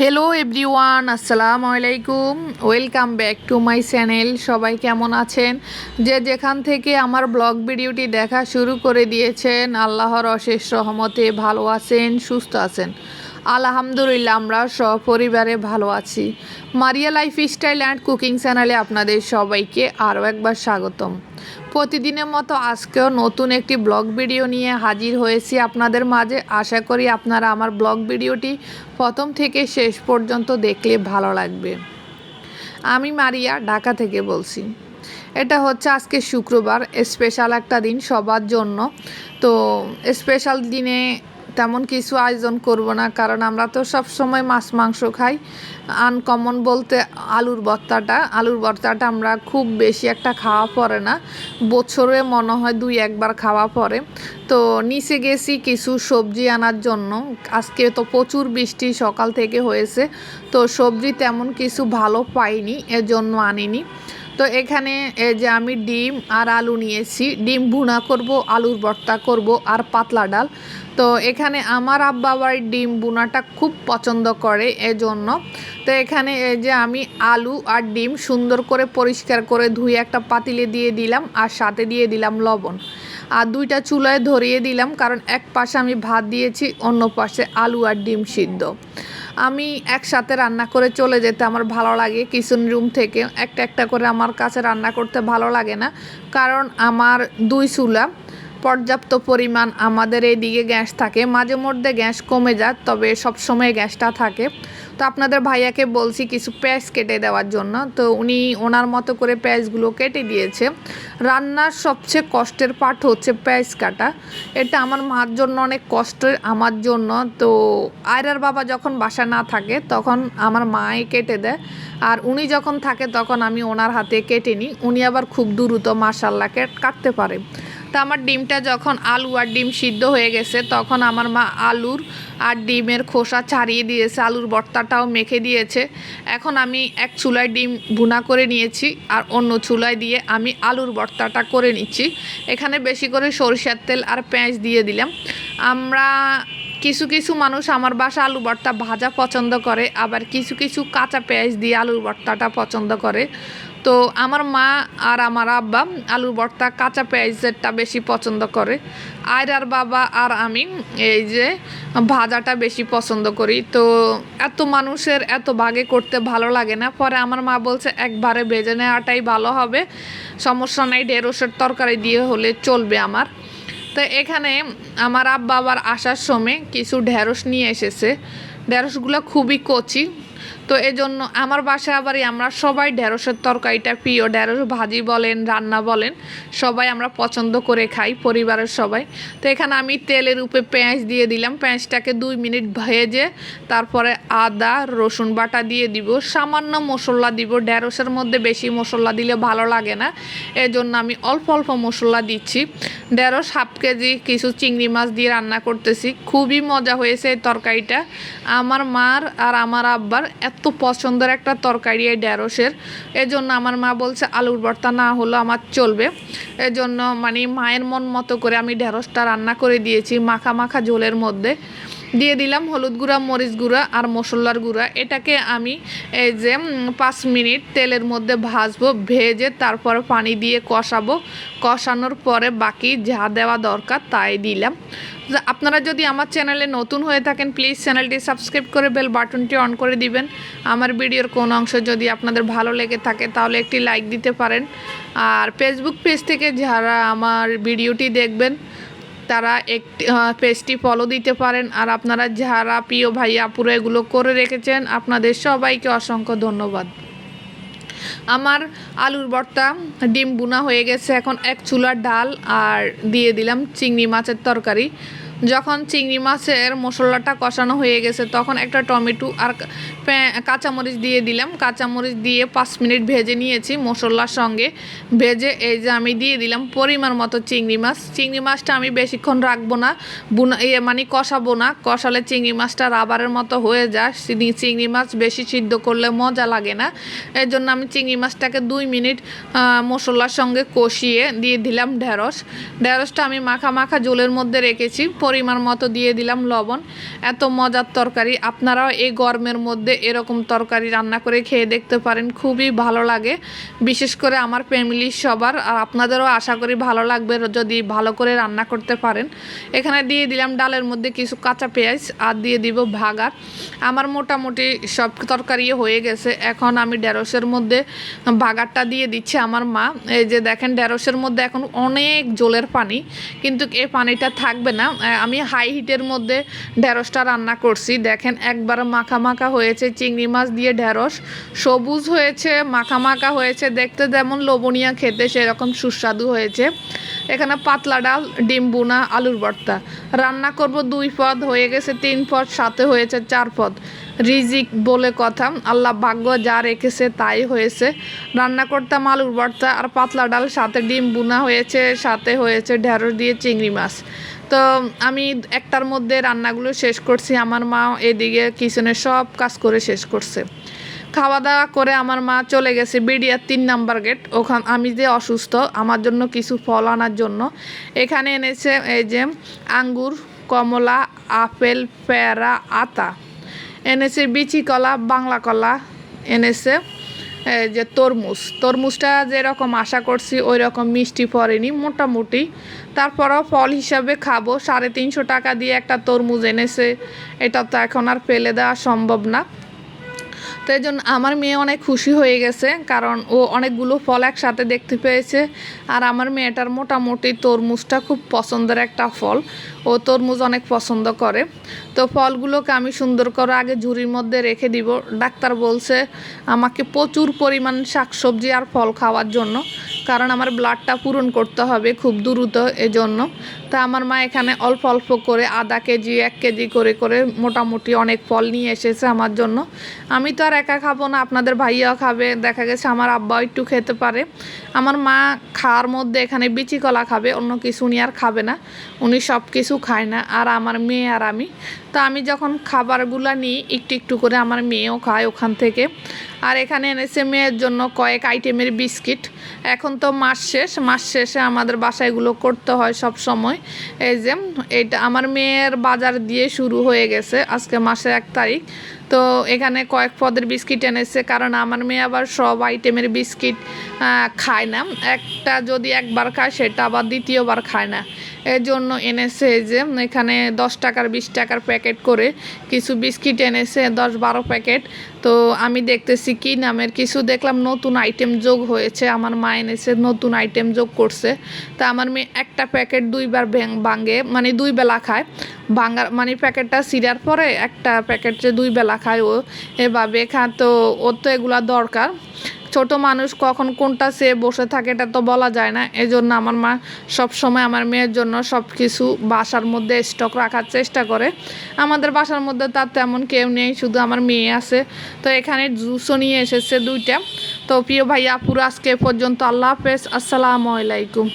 Hello everyone, আসসালামু আলাইকুম। Welcome back to my channel. সবাই কেমন আছেন? যে যেখান থেকে আমার ব্লগ ভিডিওটি দেখা শুরু করে দিয়েছেন, আল্লাহর অশেষ রহমতে ভালো আছেন, সুস্থ আছেন। আলহামদুলিল্লাহ, আমরা সপরিবারে ভালো আছি। মারিয়া লাইফস্টাইল অ্যান্ড কুকিং চ্যানেলে আপনাদের সবাইকে আরও একবার স্বাগতম। প্রতিদিনের মতো আজকেও নতুন একটি ব্লগ ভিডিও নিয়ে হাজির হয়েছি আপনাদের মাঝে। আশা করি আপনারা আমার ব্লগ ভিডিওটি প্রথম থেকে শেষ পর্যন্ত দেখলে ভালো লাগবে। আমি মারিয়া, ঢাকা থেকে বলছি। এটা হচ্ছে আজকে শুক্রবার, স্পেশাল একটা দিন সবার জন্য। তো স্পেশাল দিনে তেমন কিছু আয়োজন করব না, কারণ আমরা তো সব সময় মাছ মাংস খাই। আনকমন বলতে আলুর ভর্তাটা আমরা খুব বেশি একটা খাওয়া পড়ে না, বছরে মনে হয় 2-1 বার খাওয়া পড়ে। তো নিচে গেছি কিছু সবজি আনার জন্য। আজকে তো প্রচুর বৃষ্টি সকাল থেকে হয়েছে, তো সবজি তেমন কিছু ভালো পাইনি, এজন্য আনিনি। তো এখানে যে আমি ডিম আর আলু নিয়েছি, ডিম ভুনা করব, আলুর ভর্তা করব আর পাতলা ডাল। তো এখানে আমার আব্বা আবার ডিম ভুনাটা খুব পছন্দ করে, এজন্য। তো এখানে এই যে আমি আলু আর ডিম সুন্দর করে পরিষ্কার করে ধুয়ে একটা পাতিলে দিয়ে দিলাম, আর সাথে দিয়ে দিলাম লবণ। আর 2টা চুলায় ধরিয়ে দিলাম, কারণ এক পাশে আমি ভাত দিয়েছি, অন্য পাশে আলু আর ডিম সিদ্ধ। আমি একসাথে রান্না করে চলে যেতে আমার ভালো লাগে, কিচেন রুম থেকে একটা একটা করে। আমার কাছে রান্না করতে ভালো লাগে না, কারণ আমার 2 চুলা, পর্যাপ্ত পরিমাণ আমাদের এইদিকে গ্যাস থাকে। মাঝে মধ্যে গ্যাস কমে যায়, তবে সবসময় গ্যাসটা থাকে। তো আপনাদের ভাইয়াকে বলছি কিছু পেঁয়াজ কেটে দেওয়ার জন্য, তো উনি ওনার মতো করে পেঁয়াজগুলো কেটে দিয়েছে। রান্নার সবচেয়ে কষ্টের পার্ট হচ্ছে পেঁয়াজ কাটা। এটা আমার মার জন্য অনেক কষ্টের, আমার জন্য। তো আয়রার বাবা যখন বাসা না থাকে তখন আমার মাই কেটে দেয়, আর উনি যখন থাকে তখন আমি ওনার হাতে কেটে নিই। উনি আবার খুব দ্রুত মাশাআল্লাহ কাটতে পারে। তা আমার ডিমটা যখন আলু আর ডিম সিদ্ধ হয়ে গেছে, তখন আমার মা আলুর আর ডিমের খোসা ছাড়িয়ে দিয়েছে, আলুর ভর্তাটাও মেখে দিয়েছে। এখন আমি এক চুলায় ডিম ভুনা করে নিয়েছি, আর অন্য চুলায় দিয়ে আমি আলুর ভর্তাটা করে নিচ্ছি। এখানে বেশি করে সরিষার তেল আর পেঁয়াজ দিয়ে দিলাম। আমরা কিছু কিছু মানুষ আমার বাসা আলু ভর্তা ভাজা পছন্দ করে, আবার কিছু কিছু কাঁচা পেঁয়াজ দিয়ে আলুর ভর্তাটা পছন্দ করে। তো আমার মা আর আমার আব্বা আলুর ভর্তা কাঁচা পেঁয়াজেরটা বেশি পছন্দ করে। আর বাবা আর আমি এই যে ভাজাটা বেশি পছন্দ করি। তো এত মানুষের এত ভাগে করতে ভালো লাগে না, পরে আমার মা বলছে একবারে ভেজে নেওয়াটাই ভালো হবে, সমস্যা নাই, ঢেঁড়সের তরকারি দিয়ে হলে চলবে আমার। তো এখানে আমার আব্বা আবার আসার সময় কিছু ঢেঁড়স নিয়ে এসেছে। ঢেঁড়সগুলো খুবই কচি, তো এজন্য আমার বাসায় আবার আমরা সবাই ঢেঁড়সের তরকারিটা প্রিয়। ঢেঁড়স ভাজি বলেন, রান্না বলেন, সবাই আমরা পছন্দ করে খাই, পরিবারের সবাই। তো এখানে আমি তেলের উপরে পেঁয়াজ দিয়ে দিলাম, পেঁয়াজটাকে 2 মিনিট ভেজে তারপরে আদা রসুন বাটা দিয়ে দিব, সামান্য মশলা দিব। ঢেঁড়সের মধ্যে বেশি মশলা দিলে ভালো লাগে না, এজন্য আমি অল্প অল্প মশলা দিচ্ছি। ঢেঁড়স 1/2 কেজি কিছু চিংড়ি মাছ দিয়ে রান্না করতেছি। খুবই মজা হয়েছে এই তরকারিটা। আমার মার আর আমার আব্বার এত পছন্দের একটা তরকারি এই ঢেঁড়সের, এজন্য আমার মা বলছে আলুর ভর্তা না হলো আমার চলবে। এজন্য মানে মায়ের মন মতো করে আমি ঢেঁড়সটা রান্না করে দিয়েছি। মাখা মাখা ঝোলের মধ্যে দিয়ে দিলাম হলুদ গুঁড়া, মরিচ গুঁড়া আর মশলার গুঁড়া। এটাকে আমি এই যে 5 মিনিট তেলের মধ্যে ভাজবো, ভেজে তারপরে পানি দিয়ে কষাবো। কষানোর পরে বাকি যা দেওয়া দরকার তাই দিলাম। আপনারা যদি আমার চ্যানেলে নতুন হয়ে থাকেন, প্লিজ চ্যানেলটি সাবস্ক্রাইব করে বেল বাটনটি অন করে দিবেন। আমার ভিডিওর কোন অংশ যদি আপনাদের ভালো লেগে থাকে তাহলে একটি লাইক দিতে পারেন। আর ফেসবুক পেজ থেকে যারা আমার ভিডিওটি দেখবেন তারা একটি পেজটি ফলো দিতে পারেন। আর আপনারা যারা প্রিয় ভাই আপুরা এগুলো করে রেখেছেন, আপনাদের সবাইকে অসংখ্য ধন্যবাদ। আমার আলুর ভর্তা ডিম বুনা হয়ে গেছে। এখন এক চুলার ডাল আর দিয়ে দিলাম চিংড়ি মাছের তরকারি। যখন চিংড়ি মাছের মশলাটা কষানো হয়ে গেছে, তখন একটা টমেটো আর কাঁচামরিচ দিয়ে দিলাম। কাঁচামরিচ দিয়ে 5 মিনিট ভেজে নিয়েছি মশলার সঙ্গে। ভেজে এই যে আমি দিয়ে দিলাম পরিমাণ মতো চিংড়ি মাছ। চিংড়ি মাছটা আমি বেশিক্ষণ রাখবো না, মানে কষাবো না, কষালে চিংড়ি মাছটা রাবারের মতো হয়ে যায়। চিংড়ি মাছ বেশি সিদ্ধ করলে মজা লাগে না, এর জন্য আমি চিংড়ি মাছটাকে 2 মিনিট মশলার সঙ্গে কষিয়ে দিয়ে দিলাম ঢেঁড়সটা আমি মাখা মাখা ঝোলের মধ্যে রেখেছি। পরিমাণ মতো দিয়ে দিলাম লবণ। এত মজার তরকারি, আপনারাও এই গরমের মধ্যে এরকম তরকারি রান্না করে খেয়ে দেখতে পারেন, খুবই ভালো লাগে। বিশেষ করে আমার ফ্যামিলির সবার, আর আপনাদেরও আশা করি ভালো লাগবে যদি ভালো করে রান্না করতে পারেন। এখানে দিয়ে দিলাম ডালের মধ্যে কিছু কাঁচা পেঁয়াজ, আর দিয়ে দিব ভাগার। আমার মোটামুটি সব তরকারি হয়ে গেছে। এখন আমি ঢেঁড়সের মধ্যে ভাগারটা দিয়ে দিচ্ছি আমার মা। এই যে দেখেন, ঢেঁড়সের মধ্যে এখন অনেক জলের পানি, কিন্তু এই পানিটা থাকবে না। আমি হাই হিটের মধ্যে ঢেঁড়সটা রান্না করছি। দেখেন একবার মাখা মাখা হয়েছে, চিংড়ি মাছ দিয়ে ঢেঁড়স সবুজ হয়েছে, মাখা মাখা হয়েছে, দেখতে যেমন লোভনীয়, খেতে সেরকম সুস্বাদু হয়েছে। এখানে পাতলা ডাল, ডিম বুনা, আলুর ভর্তা রান্না করব 2 পদ, হয়ে গেছে 3 পদ, সাথে হয়েছে 4 পদ। রিজিক বলে কথা, আল্লাহ ভাগ্য যা রেখেছে তাই হয়েছে। রান্না করতাম আলুর ভর্তা আর পাতলা ডাল, সাথে ডিম বুনা হয়েছে, সাথে হয়েছে ঢেঁড়স দিয়ে চিংড়ি মাছ। তো আমি একটার মধ্যে রান্নাগুলো শেষ করছি, আমার মা এদিকে কিচেনের সব কাজ করে শেষ করছে। খাওয়া দাওয়া করে আমার মা চলে গেছে বিডিআর 3 নাম্বার গেট। ওখান আমি যে অসুস্থ, আমার জন্য কিছু ফল আনার জন্য এখানে এনেছে। এই যে আঙ্গুর, কমলা, আপেল, পেয়ারা, আতা এনেছে, বিচি কলা, বাংলা কলা এনেছে, এই যে তরমুজটা যেরকম আশা করছি ওই রকম মিষ্টি পড়েনি মোটামুটি, তারপরও ফল হিসাবে খাবো। 350 টাকা দিয়ে একটা তরমুজ এনেছে, এটা তো এখন আর ফেলে দেওয়া সম্ভব না। তো এই জন্য আমার মেয়ে অনেক খুশি হয়ে গেছে, কারণ ও অনেকগুলো ফল একসাথে দেখতে পেয়েছে। আর আমার মেয়েটার মোটামুটি তরমুজটা খুব পছন্দের একটা ফল, ও তরমুজ অনেক পছন্দ করে। তো ফলগুলোকে আমি সুন্দর করে আগে ঝুড়ির মধ্যে রেখে দিব। ডাক্তার বলছে আমাকে প্রচুর পরিমাণ শাকসবজি আর ফল খাওয়ার জন্য, কারণ আমার ব্লাডটা পূরণ করতে হবে খুব দ্রুত, এজন্য। তা আমার মা এখানে অল্প অল্প করে আধা কেজি 1 কেজি করে করে মোটামুটি অনেক ফল নিয়ে এসেছে আমার জন্য। আমি তো আর একা খাবো না, আপনাদের ভাইয়াও খাবে, দেখা গেছে আমার আব্বাও একটু খেতে পারে। আমার মা খাওয়ার মধ্যে এখানে বিচি কলা খাবে, অন্য কিছু উনি আর খাবে না, উনি সব কিছু খায় না। আর আমার মেয়ে আর আমি, তা আমি যখন খাবারগুলো নিই একটু একটু করে আমার মেয়েও খায় ওখান থেকে। আর এখানে এনেছে মেয়ের জন্য কয়েক আইটেমের বিস্কিট। এখন তো মাস শেষে আমাদের বাসায় এগুলো করতে হয় সব সময়। এই যে এটা আমার মেয়ের বাজার দিয়ে শুরু হয়ে গেছে, আজকে মাসের 1 তারিখ। তো এখানে কয়েক পদের বিস্কিট এনেছে, কারণ আমার মেয়ে আবার সব আইটেমের বিস্কিট খায় না। একটা যদি একবার খায় সেটা আবার দ্বিতীয়বার খায় না, এর জন্য এনেছে যে এখানে 10 টাকার 20 টাকার প্যাকেট করে কিছু বিস্কিট এনেছে, 10-12 প্যাকেট। তো আমি দেখতেছি কি নামের কিছু দেখলাম নতুন আইটেম যোগ হয়েছে, আমার মা এনেছে নতুন আইটেম যোগ করছে। তা আমার মেয়ে একটা প্যাকেট 2বার ভাঙে, মানে 2 বেলা খায়। ভাঙার মানে প্যাকেটটা ছিঁড়ার পরে একটা প্যাকেট যে 2 বেলা খায় ও, এভাবে খায়। তো ওর তো এগুলা দরকার, ছোট মানুষ কখন কোনটা সে বসে থাকে এটা তো বলা যায় না। এজন্য আমার মা সব সময় আমার মেয়ের জন্য সব কিছু বাসার মধ্যে স্টক রাখার চেষ্টা করে। আমাদের বাসার মধ্যে তার তেমন কেউ নেই, শুধু আমার মেয়ে আছে। তো এখানে জুসও নিয়ে এসেছে 2টা। তো প্রিয় ভাইয়া আপুরা, আজকে পর্যন্ত, আল্লাহ হাফেজ, আসসালামু আলাইকুম।